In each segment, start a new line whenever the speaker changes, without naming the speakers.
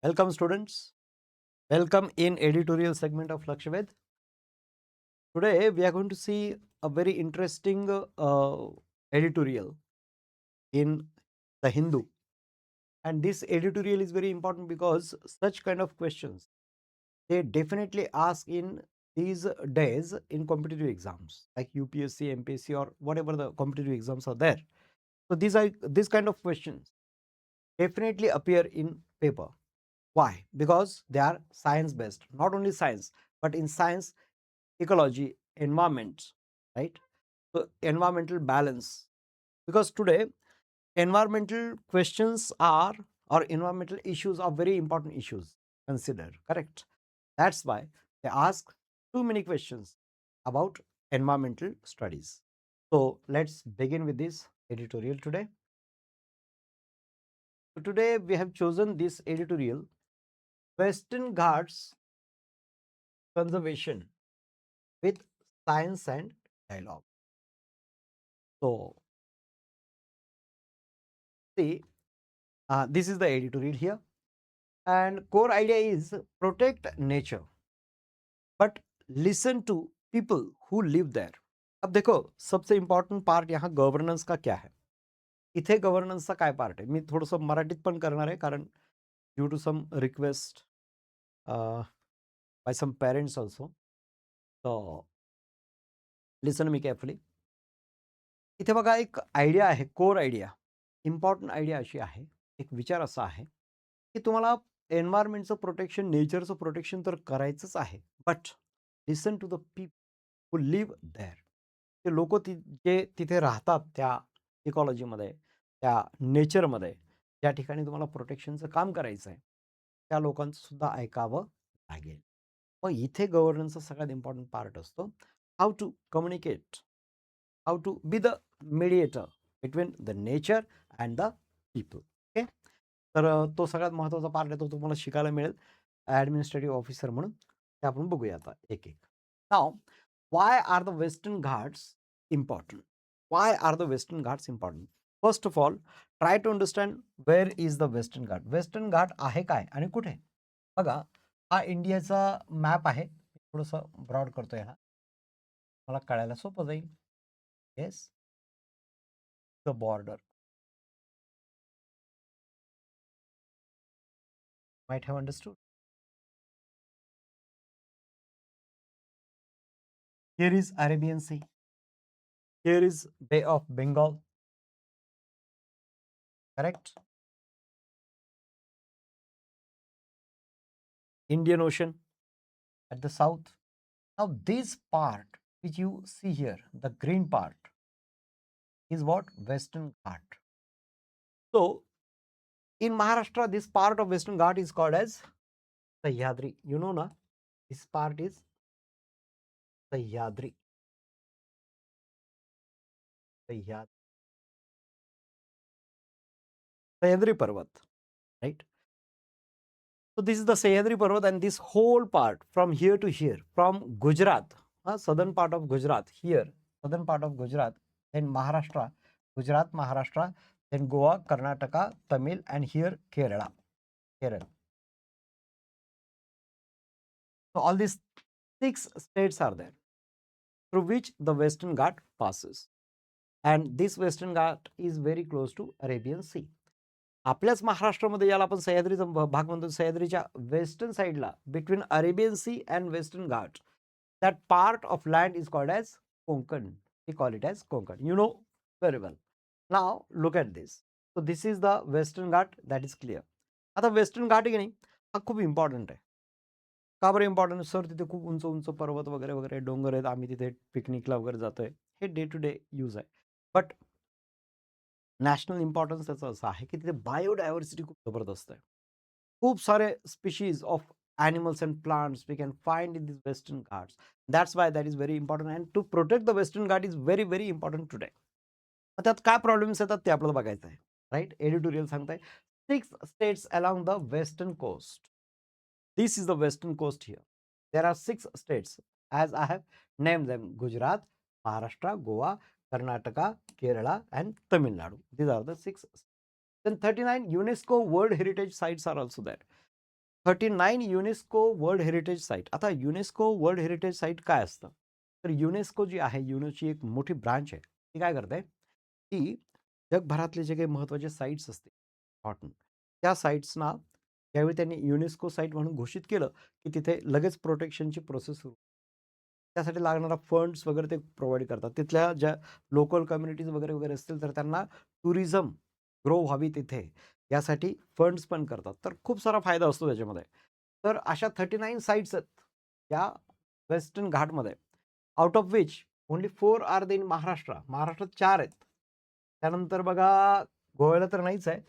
Welcome students. Welcome in editorial segment of Lakshved. Today we are going to see a very interesting editorial in the Hindu. And this editorial is very important because such kind of questions they definitely ask in these days in competitive exams like UPSC, MPSC or whatever the competitive exams are there. So these kind of questions definitely appear in paper. Why? Because they are science based. Not only science, but in science, ecology, environment, right? So environmental balance. Because today environmental questions are or environmental issues are very important issues considered. Correct. That's why they ask too many questions about environmental studies. So let's begin with this editorial today. So today we have chosen this editorial Western Ghats conservation with science and dialogue. So, see, this is the editorial here, and core idea is protect nature, but listen to people who live there. अब देखो सबसे important part यहाँ governance का क्या है. इथे गव्हर्नन्सचा काय part आहे मी थोडंसं मराठीत पण करणार आहे कारण due to some request by some parents also. So listen me carefully. इथे बघा एक आयडिया आहे, कोर आयडिया, इम्पॉर्टंट आयडिया अशी आहे, एक विचार असा आहे की तुम्हाला एन्व्हायरमेंटचं प्रोटेक्शन, नेचरचं प्रोटेक्शन तर करायचंच आहे, but listen to the people who live there. ते लोक जे तिथे राहतात त्या इकॉलॉजीमध्ये, त्या नेचरमध्ये, ज्या ठिकाणी तुम्हाला प्रोटेक्शनचं काम करायचं आहे त्या लोकांचं सुद्धा ऐकावं लागेल. मग इथे गव्हर्नन्सचा सगळ्यात इम्पॉर्टंट पार्ट असतो how to communicate, how to be the mediator between the nature and the people. Okay. तर तो सगळ्यात महत्त्वाचा पार्ट आहे, तो तुम्हाला शिकायला मिळेल ॲडमिनिस्ट्रेटिव्ह ऑफिसर म्हणून. ते आपण बघूया आता एक एक. Now why are the Western Ghats important. Why are the Western Ghats important. First of all try to understand where is the Western Ghat. Western Ghat आहे काय आणि कुठे. बघा हा इंडियाचा मॅप आहे. थोडंसं ब्रॉड करतो याला, मला कळायला सोपं जाईल. Yes, the border. Might have understood. Here is Arabian Sea. Here is Bay of Bengal. Correct? Indian Ocean at the south. Now this part which you see here, the green part, is what? Western Ghat. So in Maharashtra, this part of Western Ghat is called as Sahyadri. You know na? This part is Sahyadri. Sahyadri Parvat, right? So this is the Sahyadri Parvat, and this whole part from here to here, from Gujarat, southern part of Gujarat, here, southern part of Gujarat, then Maharashtra, Gujarat, Maharashtra, then Goa, Karnataka, Tamil, and here Kerala. Kerala. So all these 6 states are there through which the Western Ghat passes. And this Western Ghat is very close to Arabian Sea. आपल्याच महाराष्ट्रामध्ये याला आपण सह्याद्रीचा भाग म्हणतो. सह्याद्रीच्या western साईडला between Arabian sea and western Ghat, that part of land is called as Konkan. We call it as Konkan. You know very well. Now look at this. So this is the Western Ghat, that is clear. आता western Ghat आहे की नाही, हा खूप important आहे. का बरं important? Sir तिथे खूप उंच उंच पर्वत वगैरे वगैरे डोंगर आहेत, आम्ही तिथे पिकनिकला वगैरे जातोय, हे डे टू डे यूज आहे. बट नॅशनल इम्पॉर्टन्स त्याचं असं आहे की तिथे बायोडायव्हर्सिटी खूप जबरदस्त आहे. खूप सारे species of animals and plants we can find in these western ghats. That's why that is very important, and to protect the western ghat is very very important today. मग त्यात काय प्रॉब्लेम्स येतात ते आपल्याला बघायचं आहे, राईट. एडिटोरियल सांगताय 6 states along the western coast. This is the western coast here. There are 6 states as I have named them: Gujarat, Maharashtra, Goa, Karnataka, Kerala, and Tamil Nadu. These are the 6. Then 39 UNESCO World Heritage Sites are also there. 39 UNESCO world heritage site. आता UNESCO world heritage site काय असतं? तर UNESCO जी आहे, युनेस्कोची एक मोठी branch आहे. ती काय करते, की जगभरातले जे काही महत्त्वाचे साईट्स असतील इम्पॉर्टंट, त्या साईट्सना त्यावेळी त्यांनी युनेस्को साईट म्हणून घोषित केलं, की तिथे लगेच प्रोटेक्शनची प्रोसेस सुरू. त्यासाठी लागणारा फंड्स वगैरे ते प्रोव्हाईड करतात. तिथल्या ज्या लोकल कम्युनिटीज वगैरे वगैरे असतील, तर त्यांना टुरिझम ग्रो व्हावी तिथे, यासाठी फंड्स पण करतात. तर खूप सारा फायदा असतो त्याच्यामध्ये. तर अशा 39 साईट्स आहेत या वेस्टर्न घाटमध्ये. Out of which only 4 are in Maharashtra. महाराष्ट्रात 4 आहेत. त्यानंतर बघा, गोव्याला तर नाहीच आहे.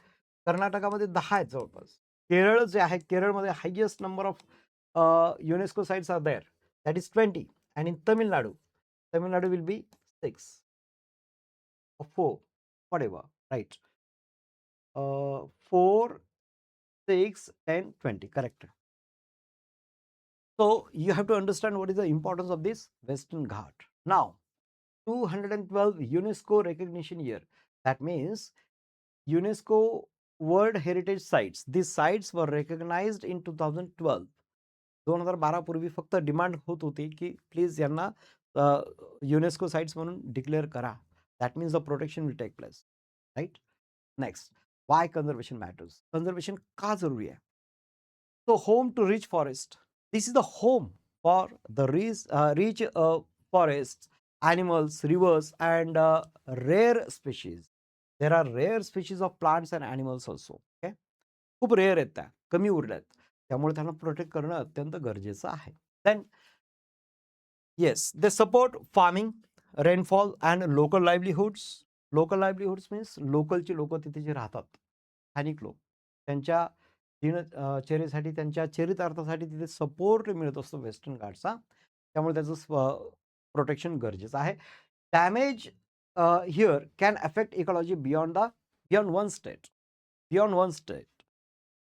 कर्नाटकामध्ये 10 आहेत जवळपास. केरळ जे आहे, केरळमध्ये highest number of UNESCO sites are there, that is 20. And in Tamil Nadu, Tamil Nadu will be 6 or 4, whatever, right? 4, 6, 10, 20, correct. So you have to understand what is the importance of this Western Ghat. Now, 212 UNESCO recognition year. That means UNESCO World Heritage Sites. These sites were recognized in 2012. 2012 पूर्वी फक्त demand होत होती, की please यांना UNESCO sites म्हणून declare करा. That means the protection will take place, right? Next, why conservation matters. Conservation का जरुरी आहे? So home to rich forest. This is the home for the rich forests, animals, rivers, and rare species. There are rare species of plants and animals also. Okay, खूप rare आहेत, त्या कमी उरल्यात, त्यामुळे त्यांना प्रोटेक्ट करणं अत्यंत गरजेचं आहे. Then yes, they support farming, rainfall and local livelihoods. Local livelihoods means लोकलची लोक तिथे जे राहतात, स्थानिक लोक, त्यांच्या दिनचर्येसाठी, त्यांच्या चरितार्थासाठी तिथे सपोर्ट मिळत असतो वेस्टर्न घाटचा. त्यामुळे त्याचं प्रोटेक्शन गरजेचं आहे. Damage here can affect ecology beyond one state. Beyond one state.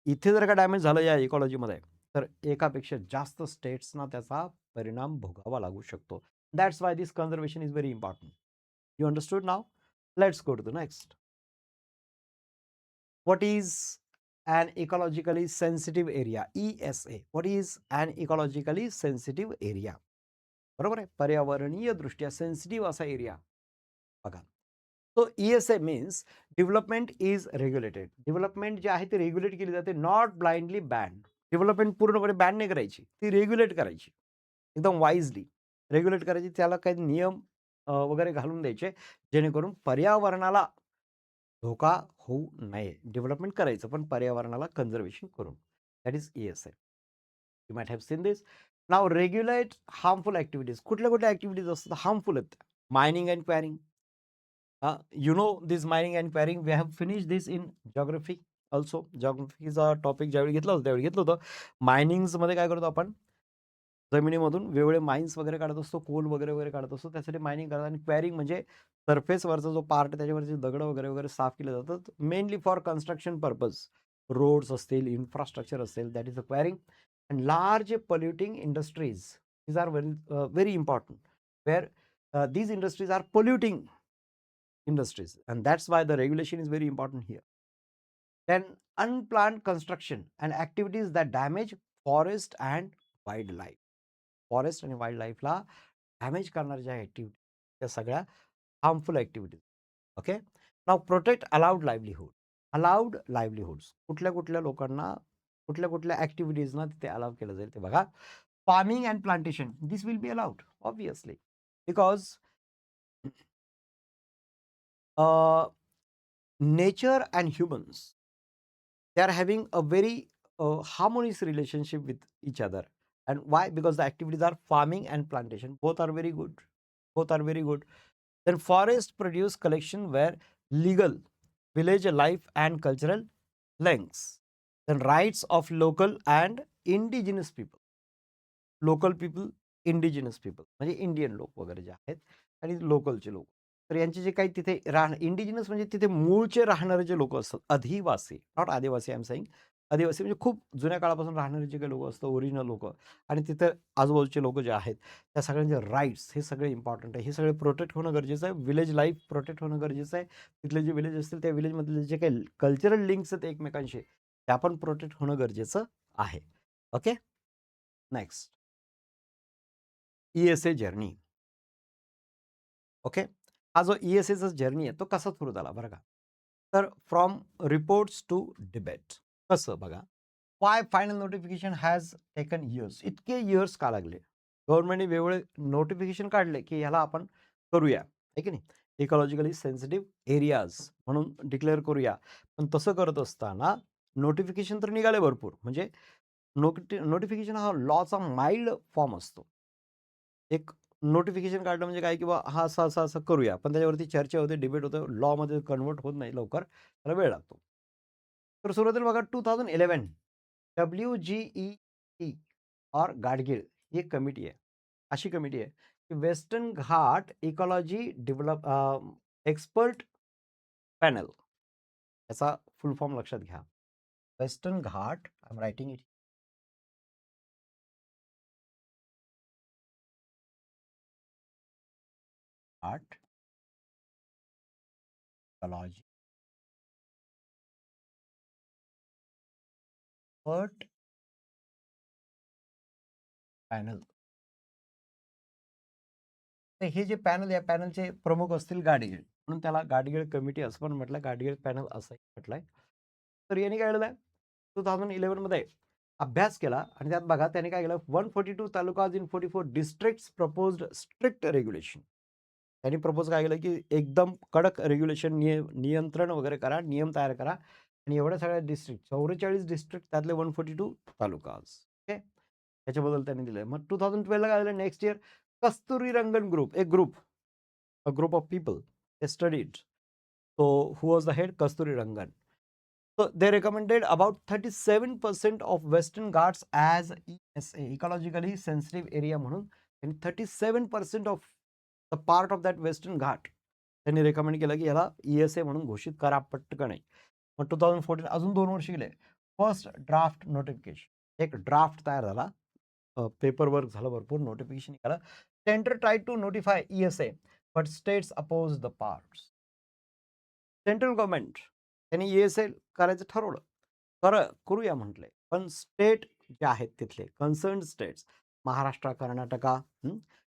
इथे जर का डॅमेज झालं या इकॉलॉजीमध्ये, तर एकापेक्षा जास्त स्टेट्सना त्याचा परिणाम भोगावा लागू शकतो. That's why this conservation is very important. You understood now? Let's go to the next. What is an ecologically sensitive area? ESA. What is an ecologically sensitive area? बरोबर आहे, पर्यावरणीय दृष्ट्या सेन्सिटिव्ह असा एरिया. बघा, तो ESA means development is regulated. Development जे आहे ते रेग्युलेट केली जाते, नॉट ब्लाइंडली बॅन. डेव्हलपमेंट पूर्णपणे बॅन नाही करायची, ती रेग्युलेट करायची, एकदम वाईजली रेग्युलेट करायची. त्याला काही नियम वगैरे घालून द्यायचे, जेणेकरून पर्यावरणाला धोका होऊ नये. डेव्हलपमेंट करायचं, पण पर्यावरणाला कन्झर्वेशन करून. That is ESA. You might have seen this. Now regulate harmful activities. कुठल्या कुठल्या ऍक्टिव्हिटीज असतात हार्मफुल आहेत? Mining and quarrying. You know this mining and quarrying. We have finished this in geography also. Geographyचा topic ज्यावेळी घेतला होता त्यावेळी घेतलं होतं. मायनिंग्समध्ये काय करतो आपण, जमिनीमधून वेगवेगळे माइन्स वगैरे काढत असतो, कोल वगैरे वगैरे काढत असतो, त्यासाठी मायनिंग करतात. आणि क्वॅरिंग म्हणजे सरफेसवरचा जो पार्ट आहे त्याच्यावरचे दगड वगैरे वगैरे साफ केले जातात, mainly for construction purpose. Roads असतील, इन्फ्रास्ट्रक्चर असेल, that is a quarrying. And large polluting industries, these are very important, where these industries are polluting industries, and that's why the regulation is very important here. Then unplanned construction and activities that damage forest and wildlife. Forest आणि wild लाईफला damage करणाऱ्या ज्या activity, त्या सगळ्या harmful activities. Okay, नाव protect allowed livelihood. Allowed लाईव्हलीहुड्स, कुठल्या कुठल्या लोकांना, कुठल्या कुठल्या ॲक्टिव्हिटीजना तिथे अलाउ केलं जाईल ते बघा. Farming and plantation, this will be allowed obviously, because nature and humans, they are having a very harmonious relationship with each other. And why? Because the activities are farming and plantation, both are very good, both are very good. Then forest produce collection where legal village life and cultural links. Then rights of local and indigenous people. Local people, indigenous people म्हणजे Indian लोक वगैरे जे आहेत, आणि लोकलचे लोक. तर यांचे जे काही तिथे इंडिजिनस म्हणजे तिथे मूळचे राहणारे जे लोक असतात, अधिवासी, नॉट आदिवासी, आय एम सेइंग. आदिवासी म्हणजे खूप जुन्या काळापासून राहणारे जे काही लोक असतात, ओरिजिनल लोक, आणि तिथे आजूबाजूचे लोक जे आहेत, त्या सगळ्यांचे राईट्स हे सगळे इम्पॉर्टंट आहे. हे सगळे प्रोटेक्ट होणं गरजेचं आहे. विलेज लाईफ प्रोटेक्ट होणं गरजेचं आहे. तिथले जे विलेज असतील त्या विलेजमधले जे काही कल्चरल लिंक्स आहेत एकमेकांशी, त्या पण प्रोटेक्ट होणं गरजेचं आहे. Okay. Next, ESA journey. Okay. हा जो ESAचा जर्नी आहे तो कसा सुरू झाला बरं का. तर फ्रॉम रिपोर्ट्स टू डिबेट. कसं बघा, why final notification has taken years. इतके इयर्स का लागले? गव्हर्नमेंटने वेगवेगळे नोटिफिकेशन काढले की ह्याला आपण करूया, आहे की नाही, इकॉलॉजिकली सेन्सिटिव्ह एरियाज म्हणून डिक्लेअर करूया. पण तसं करत असताना नोटिफिकेशन तर निघाले भरपूर. म्हणजे नोटिफिकेशन हा लॉचा माइल्ड फॉर्म असतो. एक नोटिफिकेशन काढलं म्हणजे काय, किंवा हा असं करूया, पण त्याच्यावरती चर्चा होते, डिबेट होतं, लॉमध्ये कन्वर्ट होत नाही लवकर, त्याला वेळ लागतो. तर सुरुवातीला बघा 2011 WGEE और गाडगीळ ही एक कमिटी आहे. अशी कमिटी आहे की वेस्टर्न घाट इकॉलॉजी डेव्हलप एक्सपर्ट पॅनल, याचा फुल फॉर्म लक्षात घ्या. Western Ghat, I am writing it, Ghat ecology expert panel. तर हे जे पॅनल, या पॅनलचे प्रमुख असतील गाडगीळ, म्हणून त्याला गाडगीळ कमिटी असं पण म्हटलं, गाडगीळ पॅनल असंही म्हटलंय. तर यांनी काय केलं, 2011 मध्ये अभ्यास केला आणि त्यात बघा त्यांनी काय केलं, 142 talukas in 44 districts proposed strict regulation. त्यांनी प्रपोज काय केलं की एकदम कडक रेग्युलेशन, नियंत्रण वगैरे करा, नियम तयार करा. आणि एवढ्या सगळ्या डिस्ट्रिक्ट, 44 डिस्ट्रिक्ट, त्यातले 142 तालुकाज. ओके, त्याच्याबद्दल त्यांनी दिलंय. मग 2012 काय झालं, नेक्स्ट इयर कस्तुरी रंगन ग्रुप, एक group, a group of people, they studied. So who was the head? Kasturi Rangan. So they recommended about 37% of Western Ghats as ESA, ecologically sensitive area म्हणून. आणि 37% of the part of that Western Ghat त्यांनी recommend केलं की याला ESA म्हणून घोषित करा पटकन. मग 2014 अजून 2 वर्ष गेले. फर्स्ट ड्राफ्ट नोटिफिकेशन, एक ड्राफ्ट तयार झाला, पेपर वर्क झालं, भरपूर नोटिफिकेशन निघालं. Centre try to notify ESA but states oppose the parts. Central government त्यांनी ESA करायचं ठरवलं, करूया म्हटले, पण स्टेट जे आहेत तिथले concern states, Maharashtra, Karnataka,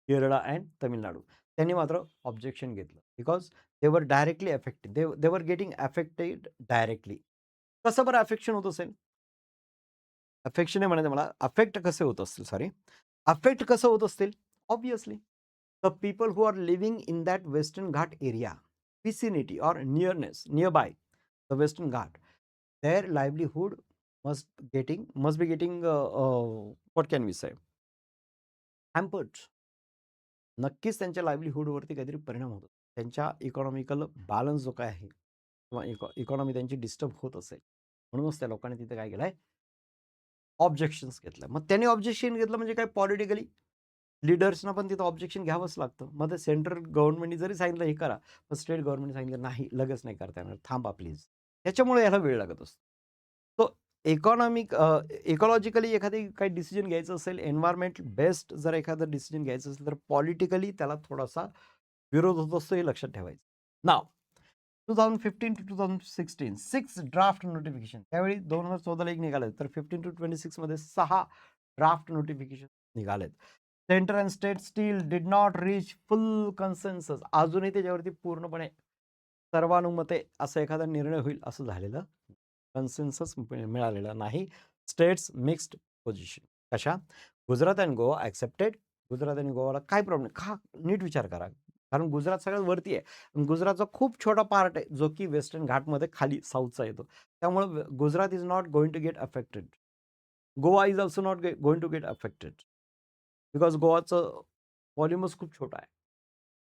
Kerala and Tamil Nadu, त्यांनी मात्र ऑब्जेक्शन घेतलं. बिकॉज दे वर directly affected, they were getting affected directly. कसं बरं अफेक्शन होत असेल? अफेक्शन आहे म्हणायचं मला, अफेक्ट कसे होत असतील, सॉरी, अफेक्ट कसं होत असतील? Obviously the people who are living in that western Ghat area, vicinity or nearness, nearby the western ghat, their livelihood must be getting what can we say, hampered. नक्कीच त्यांच्या लाईव्हलीहूडवरती काहीतरी परिणाम होतो. त्यांच्या इकॉनॉमिकल बॅलन्स जो काय आहे, किंवा इकॉनॉमी त्यांची डिस्टर्ब होत असेल. म्हणूनच त्या लोकांनी तिथे काय केलंय, ऑब्जेक्शन्स घेतलं. मग त्यांनी ऑब्जेक्शन घेतलं म्हणजे काय, पॉलिटिकली लीडर्सना पण तिथं ऑब्जेक्शन घ्यावंच लागतं. मग ते सेंट्रल गव्हर्नमेंटने जरी सांगितलं हे करा, पण स्टेट गव्हर्नमेंटने सांगितलं नाही, लगेच नाही करता येणार, थांबा प्लीज. त्याच्यामुळे याला वेळ लागत असतो. तो इकॉलॉजिकली एखादी काही डिसिजन घ्यायचं असेल, एन्व्हायरमेंट बेस्ड जर एखादं डिसिजन घ्यायचं असेल, तर पॉलिटिकली त्याला थोडासा विरोध होत असतो, हे लक्षात ठेवायचं. नाव 2015 to 2016 6 ड्राफ्ट नोटिफिकेशन. त्यावेळी 2014ला एक निघाले, तर 15 to 26 मध्ये 6 ड्राफ्ट नोटिफिकेशन निघालेत. Centre and state steel did not reach full consensus. अजूनही त्याच्यावरती पूर्णपणे सर्वानुमते असा एखादा निर्णय होईल असं झालेलं कन्सेन्सस मिळालेला नाही. States mixed position. कशा? Gujarat and Goa accepted. गुजरात आणि गोवाला काय प्रॉब्लेम का, नीट विचार करा. कारण गुजरात सगळ्यात वरती आहे, गुजरातचा खूप छोटा पार्ट आहे जो की वेस्टर्न घाटमध्ये खाली साऊथचा येतो. त्यामुळे Gujarat is not going to get affected. Goa is also not going to get affected, because गोवाचं व्हॉल्यूमच खूप छोटा आहे.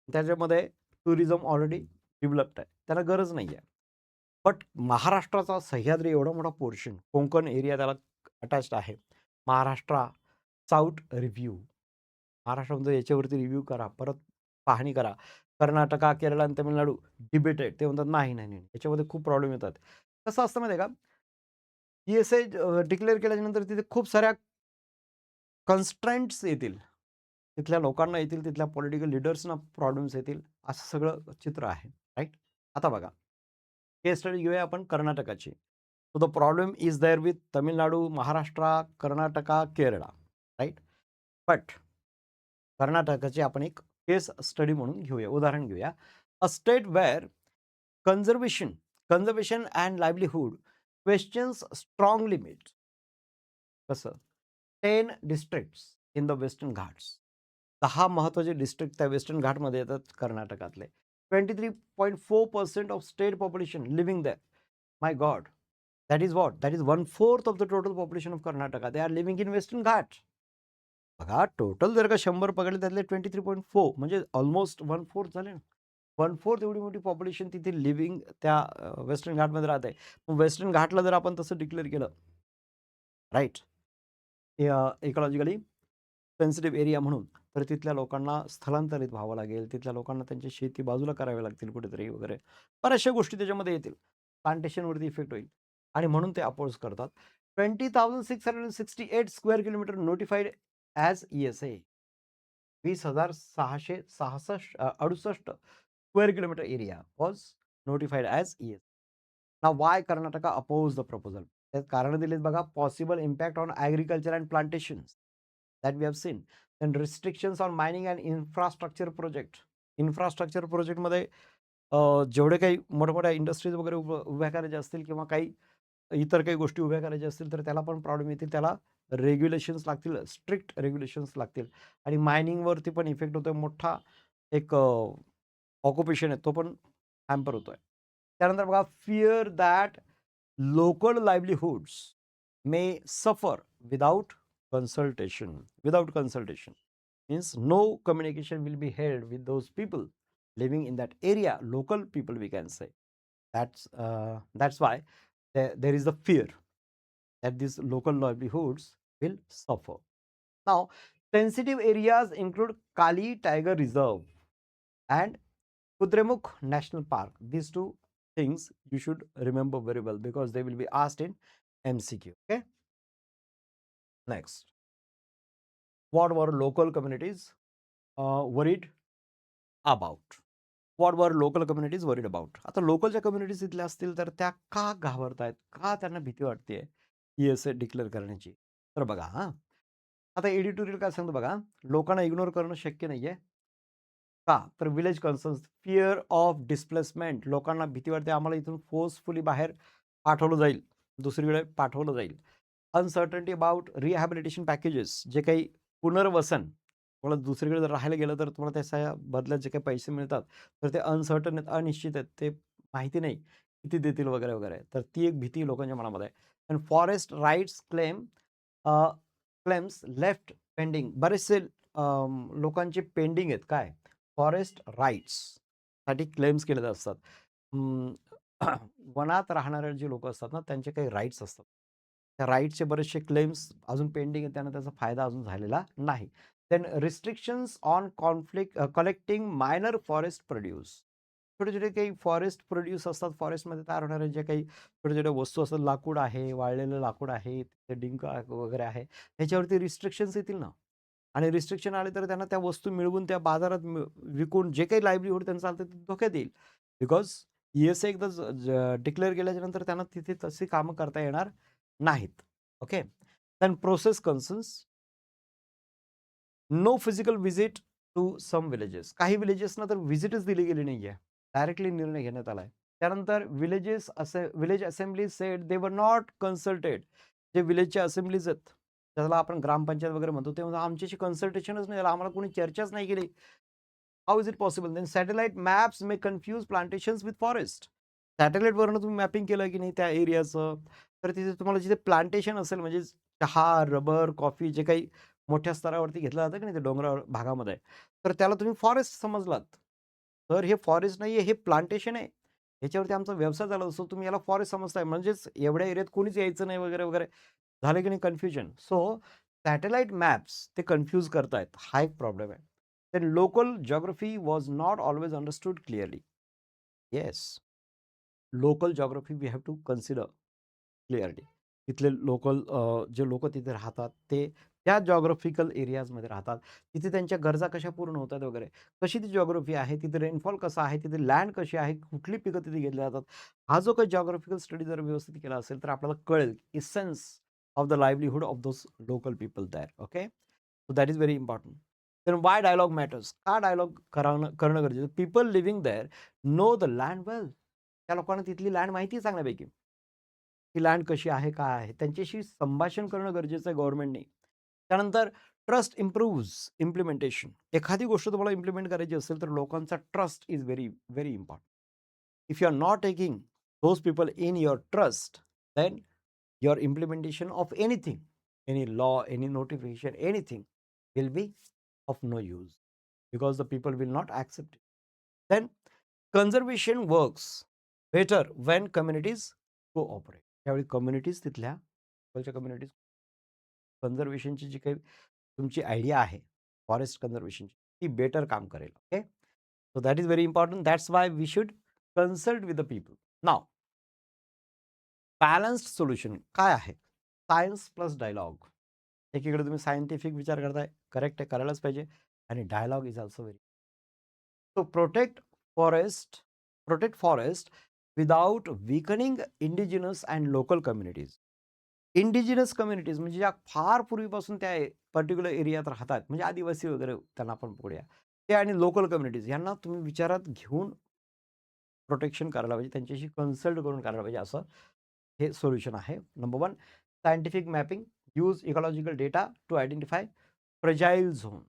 त्याच्यामध्ये टुरिझम ऑलरेडी डेव्हलप्ड आहे, त्याला गरज नाही आहे. बट महाराष्ट्राचा सह्याद्री एवढा मोठा पोर्शन, कोकण एरिया त्याला अटॅच्ड आहे. महाराष्ट्र साऊथ रिव्ह्यू, महाराष्ट्रामध्ये याच्यावरती रिव्ह्यू करा, परत पाहणी करा. कर्नाटका, केरळ आणि तमिळनाडू डिबेटेड, ते म्हणतात नाही नाही नाही, याच्यामध्ये खूप प्रॉब्लेम येतात. कसं असतं माहिती आहे का, ESA डिक्लेअर केल्यानंतर तिथे खूप साऱ्या कन्स्ट्रेंट्स येतील, तिथल्या लोकांना येतील, तिथल्या पॉलिटिकल लीडर्सना प्रॉब्लेम्स येतील, असं सगळं चित्र आहे, राईट. आता बघा, केस स्टडी घेऊया आपण कर्नाटकाची. So the problem is there with Tamil Nadu, Maharashtra, Karnataka, Kerala, right? But कर्नाटकाची आपण एक केस स्टडी म्हणून घेऊया, उदाहरण घेऊया. A state where conservation conservation and livelihood questions strong limits. कसं 10 districts in the western Ghats, 10 महत्वाचे डिस्ट्रिक्ट त्या वेस्टर्न घाटमध्ये येतात कर्नाटकातले. 23.4% of state population living there. My god, that is what, that is 1/4 of the total population of Karnataka. They are living in Western Ghat. बघा, total जर का 100 पकडले त्यातले 23.4 म्हणजे ऑलमोस्ट 1/4 झाले ना. 1/4 एवढी मोठी पॉप्युलेशन तिथे लिव्हिंग त्या वेस्टर्न घाटमध्ये राहते. मग वेस्टर्न घाटला जर आपण तसं डिक्लेअर केलं, राईट, इकॉलॉजिकली सेन्सिटिव्ह एरिया म्हणून, तर तिथल्या लोकांना स्थलांतरित व्हावं लागेल. तिथल्या लोकांना त्यांची शेती बाजूला करावी लागतील कुठेतरी वगैरे. बऱ्याचशा गोष्टी त्याच्यामध्ये येतील. प्लांटेशनवरती इफेक्ट होईल आणि म्हणून ते अपोज करतात. 20,668 square kilometre notified as ESA. 20,668 square kilometre area was notified as ESA. Now why Karnataka oppose the proposal? त्यात कारण दिलेत बघा. Possible impact on agriculture and plantations that we have seen. Then restrictions on mining and infrastructure project. Infrastructure प्रोजेक्टमध्ये जेवढे काही मोठमोठ्या industries वगैरे उभ्या करायच्या असतील किंवा काही इतर काही गोष्टी उभ्या करायच्या असतील तर त्याला पण प्रॉब्लेम येतील. त्याला रेग्युलेशन्स लागतील, स्ट्रिक्ट रेग्युलेशन्स लागतील. आणि मायनिंगवरती पण इफेक्ट होतोय. मोठा एक ऑक्युपेशन आहे तो पण हॅम्पर होतोय. त्यानंतर बघा, फिअर दॅट लोकल लाईव्हलीहुड्स मे सफर without consultation. Without consultation means no communication will be held with those people living in that area, local people we can say. That's why there is the fear that these local livelihoods will suffer. Now, sensitive areas include Kali Tiger Reserve and Kudremukh National Park. These two things you should remember very well because they will be asked in MCQ. Okay. Next, what were local communities worried about? What were local communities worried about? आता लोकलच्या communities इथल्या असतील तर त्या का घाबरतायत, का त्यांना भीती वाटते ESA डिक्लेअर करण्याची? तर बघा, आता एडिटोरियल काय सांगतो बघा, लोकांना इग्नोर करणं शक्य नाहीये. का? तर village concerns, fear of displacement. लोकांना भीती वाटते आम्हाला इथून फोर्सफुली बाहेर पाठवलं जाईल, दुसरीकडे पाठवलं जाईल. अनसर्टन्टी अबाउट रिहॅबिलिटेशन पॅकेजेस, जे काही पुनर्वसन, तुम्हाला दुसरीकडे जर राहायला गेलं तर तुम्हाला त्याच्या बदल्यात जे काही पैसे मिळतात तर ते अनसर्टन आहेत, अनिश्चित आहेत, ते माहिती नाही किती देतील वगैरे वगैरे. तर ती एक भीती लोकांच्या मनामध्ये आहे. And forest rights claims left pending. बरेचसे लोकांचे पेंडिंग आहेत काय, फॉरेस्ट राईट्स साठी क्लेम्स केलेले असतात. वनात राहणारे जे लोक असतात ना, त्यांचे काही राईट्स असतात. त्या राईट्सचे बरेचसे क्लेम्स अजून पेंडिंग आहेत, त्यांना त्याचा फायदा अजून झालेला नाही. Then restrictions on collecting minor forest produce. छोटे छोटे काही फॉरेस्ट प्रोड्यूस असतात, फॉरेस्टमध्ये तयार होणारे जे काही छोटे छोटे वस्तू असतात, लाकूड आहे, वाळलेलं लाकूड आहे, ते डिंक वगैरे आहे, त्याच्यावरती रिस्ट्रिक्शन्स येतील ना. आणि रिस्ट्रिक्शन आले तर त्यांना त्या वस्तू मिळवून त्या बाजारात विकून जे काही लाईव्हलीहूड त्यांचं चालतं ते धोक्यात येईल. बिकॉज ESA एकदा डिक्लेअर केल्याच्या नंतर त्यांना तिथे तशी कामं करता येणार नाहीत. Okay. Then process concerns, no physical visit to some villages. काही विलेजेसना तर व्हिजिटच दिली गेली नाहीये, डायरेक्टली निर्णय घेण्यात आलाय. त्यानंतर village assembly said they were not consulted. जे विलेजचे असेंब्लीज आहेत, त्याला आपण ग्रामपंचायत वगैरे म्हणतो, ते म्हणजे आमच्याशी कन्सल्टेशनच नाही झालं, आम्हाला कोणी चर्चाच नाही केली. How is it possible? Then satellite maps may confuse plantations with forest. सॅटेलाइटवरनं तुम्ही मॅपिंग केलं की नाही त्या एरियाचं, तर तिथे तुम्हाला जिथे प्लांटेशन असेल म्हणजे चहा, रबर, कॉफी जे काही मोठ्या स्तरावरती घेतलं जातं की नाही ते डोंगराळ भागामध्ये, तर त्याला तुम्ही फॉरेस्ट समजलात. तर हे फॉरेस्ट नाहीये, हे प्लांटेशन आहे. ह्याच्यावरती आमचा व्यवसाय झाला असतो, तुम्ही याला फॉरेस्ट समजताय, म्हणजेच एवढ्या एरियात कोणीच यायचं नाही वगैरे वगैरे. झालं की नाही कन्फ्युजन. सो सॅटेलाइट मॅप्स ते कन्फ्यूज करतायत, हा एक प्रॉब्लेम आहे. Then local geography was not always understood clearly. Yes, local geography we have to consider clearly. तिथले लोकल जे लोक तिथे राहतात ते त्या जॉग्राफिकल एरियाजमध्ये राहतात, तिथे त्यांच्या गरजा कशा पूर्ण होतात वगैरे, कशी ती जॉग्राफी आहे, तिथे रेनफॉल कसा आहे, तिथे लँड कशी आहे, कुठली पिकं तिथे घेतली जातात. हा जो काही जॉग्राफिकल स्टडी जर व्यवस्थित केला असेल तर आपल्याला कळेल essence of the livelihood of those local people there. Okay, so that is very important. तर वाय डायलॉग मॅटर्स, का डायलॉग करणं गरजेचं. People living there know the land well. त्या लोकांना तिथली लँड माहिती आहे चांगल्यापैकी, ती लँड कशी आहे, काय आहे, त्यांच्याशी संभाषण करणं गरजेचं आहे गव्हर्नमेंटने. त्यानंतर ट्रस्ट इम्प्रूव्हज इम्प्लिमेंटेशन. एखादी गोष्ट तुम्हाला इम्प्लिमेंट करायची असेल तर लोकांचा trust is very very important. If you are not taking those people in your trust, then your implementation of anything, any law, any notification, anything will be of no use because the people will not accept it. Then conservation works better when communities cooperate. त्यावेळी communities तिथल्या communities कन्झर्वेशनची जी काही तुमची idea आहे forest कन्झर्वेशनची, ती better काम करेल. Okay, so that is very important. That's why we should consult with the people. Now balanced solution काय आहे? Science plus dialogue. एकीकडे तुम्ही सायंटिफिक विचार करताय, करेक्ट आहे, करायलाच पाहिजे, आणि dialogue is also very. So protect forest without weakening indigenous and local communities. Indigenous communities म्हणजे ज्या फार पूर्वीपासून त्या पर्टिक्युलर एरियात राहतात, म्हणजे आदिवासी वगैरे त्यांना आपण पकडूया, ते आणि लोकल कम्युनिटीज यांना तुम्ही विचारात घेऊन प्रोटेक्शन करायला पाहिजे, त्यांच्याशी कन्सल्ट करून करायला पाहिजे, असं हे सोल्युशन आहे. Number 1, scientific mapping. Use ecological data to identify fragile zone.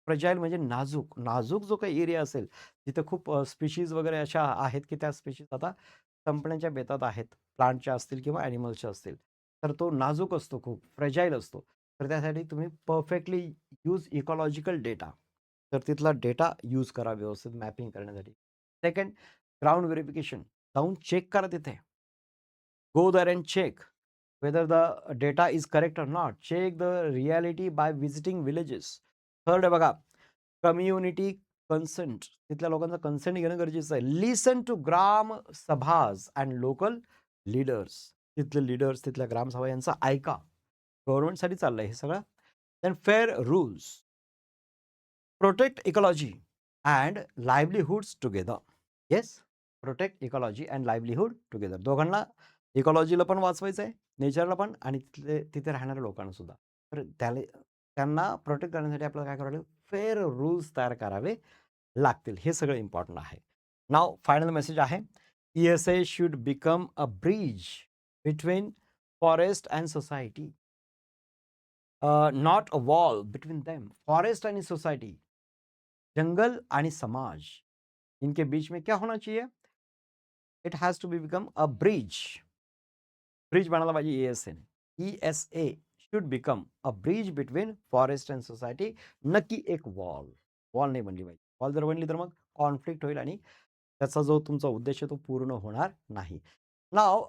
Fragile म्हणजे नाजूक. नाजूक जो काही एरिया असेल, तिथे खूप स्पीशीज वगैरे अशा आहेत की त्या स्पीशीज आता संपण्याच्या बेतात आहेत, प्लांटच्या असतील किंवा ॲनिमल्सच्या असतील. तर तो नाजूक असतो, खूप फ्रजाईल असतो. तर त्यासाठी तुम्ही परफेक्टली यूज इकॉलॉजिकल डेटा. तर तिथला डेटा यूज करा व्यवस्थित मॅपिंग करण्यासाठी. Second, ground verification. जाऊन चेक करा तिथे. Go there and check whether the data is correct or not. Check the reality by visiting villages. Third आहे बघा, कम्युनिटी कन्सेंट. तिथल्या लोकांचा कन्सेंट घेणं गरजेचं आहे. Listen to gram sabhas and local leaders. तिथले लीडर्स, तिथल्या ग्रामसभा यांचं ऐका. गव्हर्नमेंटसाठी चाललंय हे सगळं. Then fair rules. Protect ecology and livelihoods together. Yes, protect ecology and livelihood together. दोघांना, इकॉलॉजीला पण वाचवायचं आहे, नेचरला पण, आणि तिथे राहणाऱ्या लोकांना सुद्धा. तर त्यांना प्रोटेक्ट करण्यासाठी आपल्याला काय करावं लागेल? फेअर रूल्स तयार करावे लागतील. हे सगळं इम्पॉर्टंट आहे. नाव फायनल मेसेज आहे, ESA should become a bridge between forest and society, not a wall between them. Forest आणि सोसायटी, जंगल आणि समाज, इनके बीच में क्या होना चाहिए? It has to be become a bridge. Bridge बनायला पाहिजे ESA ने. ESA should become a bridge between forest and society. नक्की एक वॉल नाही बनली पाहिजे. वॉल जर बनली तर मग कॉन्फ्लिक्ट होईल आणि त्याचा जो तुमचा उद्देश आहे तो पूर्ण होणार नाही. Now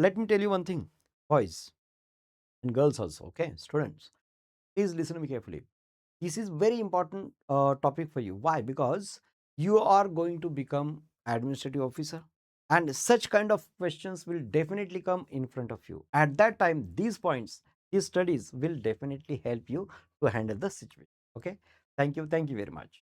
let me tell you one thing, boys and girls also. Okay, students, please listen to me carefully. This is very important topic for you. Why? Because you are going to become administrative officer, and such kind of questions will definitely come in front of you. At that time, these points, these studies will definitely help you to handle the situation. Okay, thank you very much.